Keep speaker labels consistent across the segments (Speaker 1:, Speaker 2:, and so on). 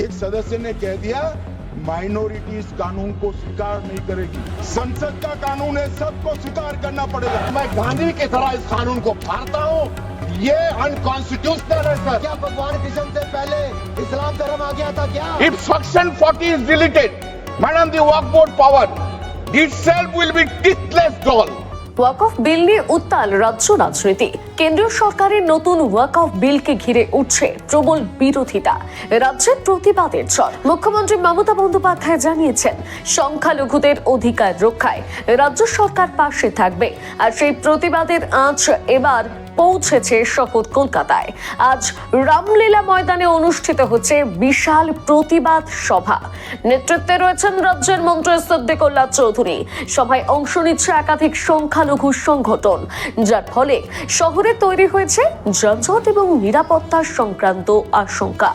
Speaker 1: एक सदस्य ने कह दिया माइनॉरिटी इस कानून को स्वीकार नहीं करेगी। संसद का कानून है, सबको स्वीकार करना पड़ेगा।
Speaker 2: मैं गांधी की तरह इस कानून को फाड़ता हूँ। ये अनकॉन्स्टिट्यूशनल है सर।
Speaker 3: क्या भगवान कृष्ण से पहले इस्लाम धर्म आ गया था क्या?
Speaker 2: If section 40 is deleted, madam, the work board power itself will be teethless doll.
Speaker 4: ওয়াকফ বিল নিয়ে উত্তাল রাজ্য রাজনীতি। কেন্দ্রীয় সরকারের নতুন ওয়াকফ বিলকে ঘিরে উঠছে প্রবল বিরোধিতা, রাজ্যের প্রতিবাদের ঝড়। মুখ্যমন্ত্রী মমতা বন্দ্যোপাধ্যায় জানিয়েছেন, সংখ্যালঘুদের অধিকার রক্ষায় রাজ্য সরকার পাশে থাকবে। আর সেই প্রতিবাদের আঁচ এবার পৌঁছেছে শহর কলকাতায়। আজ রামলীলা ময়দানে অনুষ্ঠিত হচ্ছে বিশাল প্রতিবাদ সভা। নেতৃত্বে রয়েছেন রাজ্যের মন্ত্রী সিদ্দিকুল্লাহ চৌধুরী। সভায় অংশ নিচ্ছে একাধিক সংখ্যালঘু সংগঠন, যার ফলে শহরে তৈরি হয়েছে যানজট এবং নিরাপত্তার সংক্রান্ত আশঙ্কা।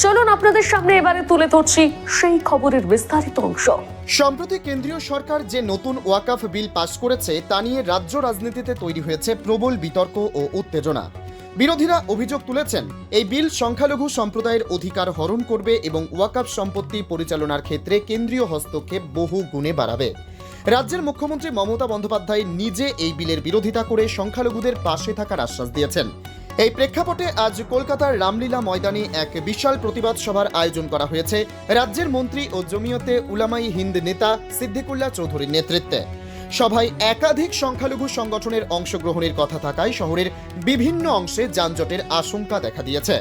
Speaker 4: চলুন আপনাদের সামনে এবারে তুলে ধরছি সেই খবরের বিস্তারিত অংশ।
Speaker 5: সম্প্রতি কেন্দ্রীয় সরকার যে নতুন ওয়াকফ বিল পাশ করেছে তা নিয়ে রাজ্য রাজনীতিতে তৈরি হয়েছে প্রবল বিতর্ক ও উত্তেজনা। বিরোধীরা অভিযোগ তুলেছেন, এই বিল সংখ্যালঘু সম্প্রদায়ের অধিকার হরণ করবে এবং ওয়াকফ সম্পত্তি পরিচালনার ক্ষেত্রে কেন্দ্রীয় হস্তক্ষেপ বহু গুণে বাড়াবে। রাজ্যের মুখ্যমন্ত্রী মমতা বন্দ্যোপাধ্যায় নিজে এই বিলের বিরোধিতা করে সংখ্যালঘুদের পাশে থাকার আশ্বাস দিয়েছেন। এই প্রেক্ষাপটে আজ কলকাতার রামলীলা ময়দানে এক বিশাল প্রতিবাদ সভার আয়োজন করা হয়েছে রাজ্যের মন্ত্রী ও জমিয়তে উলামাই হিন্দ নেতা সিদ্দিকুল্লাহ চৌধুরীর নেতৃত্বে। সভায় একাধিক সংখ্যালঘু সংগঠনের অংশগ্রহণের কথা থাকায় শহরের বিভিন্ন অংশে যানজটের আশঙ্কা দেখা দিয়েছে।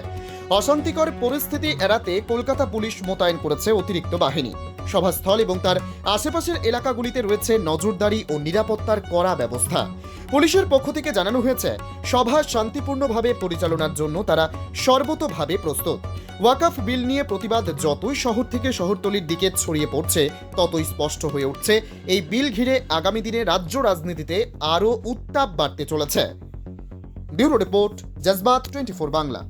Speaker 5: অশান্তিকর পরিস্থিতি এড়াতে কলকাতা পুলিশ মোতায়েন করেছে অতিরিক্ত বাহিনী। সভাস্থল এবং তার আশেপাশের এলাকাগুলিতে রয়েছে নজরদারি ও নিরাপত্তার কড়া ব্যবস্থা। পুলিশের পক্ষ থেকে জানানো হয়েছে, সভা শান্তিপূর্ণভাবে পরিচালনার জন্য তারা সর্বতোভাবে প্রস্তুত। ওয়াকফ বিল নিয়ে প্রতিবাদ যতই শহর থেকে শহরতলির দিকে ছড়িয়ে পড়ছে, ততই স্পষ্ট হয়ে উঠছে এই বিল ঘিরে আগামী দিনে রাজ্য রাজনীতিতে আরও উত্তাপ বাড়তে চলেছে। Bureau report, জজবাত 24 Bangla.